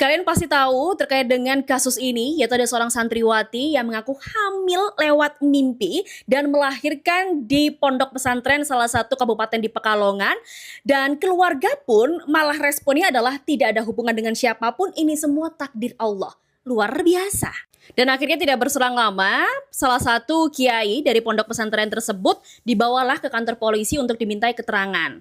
Kalian pasti tahu terkait dengan kasus ini, yaitu ada seorang santriwati yang mengaku hamil lewat mimpi dan melahirkan di pondok pesantren salah satu kabupaten di Pekalongan. Dan keluarga pun malah responnya adalah tidak ada hubungan dengan siapapun, ini semua takdir Allah. Luar biasa. Dan akhirnya tidak berselang lama, salah satu kiai dari pondok pesantren tersebut dibawalah ke kantor polisi untuk dimintai keterangan.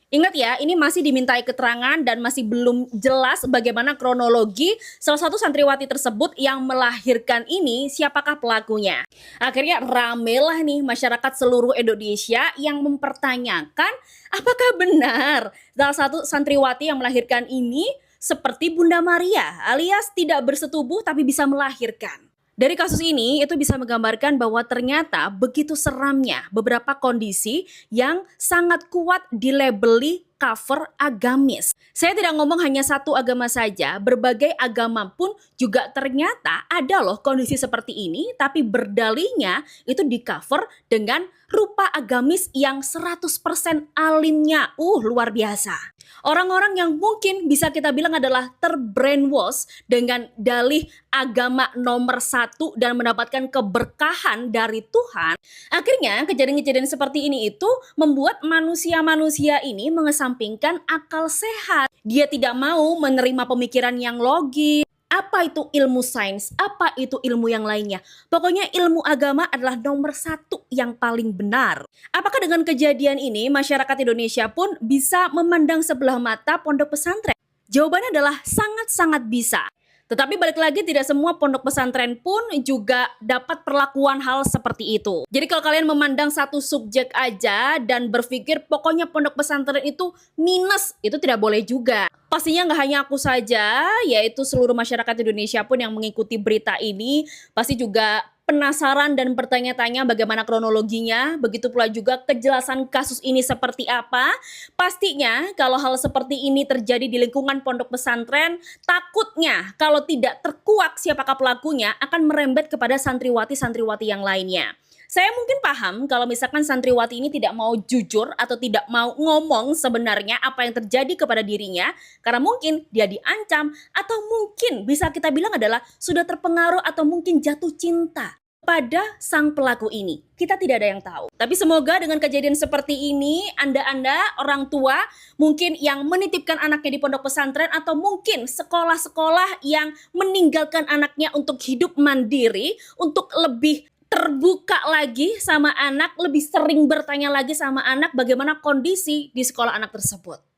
Ingat ya, ini masih dimintai keterangan dan masih belum jelas bagaimana kronologi salah satu santriwati tersebut yang melahirkan ini, siapakah pelakunya. Akhirnya ramelah nih masyarakat seluruh Indonesia yang mempertanyakan apakah benar salah satu santriwati yang melahirkan ini seperti Bunda Maria alias tidak bersetubuh tapi bisa melahirkan. Dari kasus ini itu bisa menggambarkan bahwa ternyata begitu seramnya beberapa kondisi yang sangat kuat dilabeli cover agamis. Saya tidak ngomong hanya satu agama saja, berbagai agama pun juga ternyata ada loh kondisi seperti ini, tapi berdalihnya itu di cover dengan rupa agamis yang 100% alimnya. Luar biasa. Orang-orang yang mungkin bisa kita bilang adalah terbrainwash dengan dalih agama nomor satu dan mendapatkan keberkahan dari Tuhan. Akhirnya kejadian-kejadian seperti ini itu membuat manusia-manusia ini mengesampingkan akal sehat. Dia tidak mau menerima pemikiran yang logis. Apa itu ilmu sains? Apa itu ilmu yang lainnya? Pokoknya ilmu agama adalah nomor satu yang paling benar. Apakah dengan kejadian ini masyarakat Indonesia pun bisa memandang sebelah mata pondok pesantren? Jawabannya adalah sangat-sangat bisa. Tetapi balik lagi tidak semua pondok pesantren pun juga dapat perlakuan hal seperti itu. Jadi kalau kalian memandang satu subjek aja dan berpikir pokoknya pondok pesantren itu minus, itu tidak boleh juga. Pastinya nggak hanya aku saja, yaitu seluruh masyarakat Indonesia pun yang mengikuti berita ini pasti juga penasaran dan bertanya-tanya bagaimana kronologinya, begitu pula juga kejelasan kasus ini seperti apa. Pastinya kalau hal seperti ini terjadi di lingkungan pondok pesantren, takutnya kalau tidak terkuak siapakah pelakunya akan merembet kepada santriwati-santriwati yang lainnya. Saya mungkin paham kalau misalkan santriwati ini tidak mau jujur atau tidak mau ngomong sebenarnya apa yang terjadi kepada dirinya karena mungkin dia diancam atau mungkin bisa kita bilang adalah sudah terpengaruh atau mungkin jatuh cinta pada sang pelaku ini. Kita tidak ada yang tahu. Tapi semoga dengan kejadian seperti ini, Anda orang tua mungkin yang menitipkan anaknya di pondok pesantren atau mungkin sekolah-sekolah yang meninggalkan anaknya untuk hidup mandiri, untuk lebih terbuka lagi sama anak, lebih sering bertanya lagi sama anak bagaimana kondisi di sekolah anak tersebut.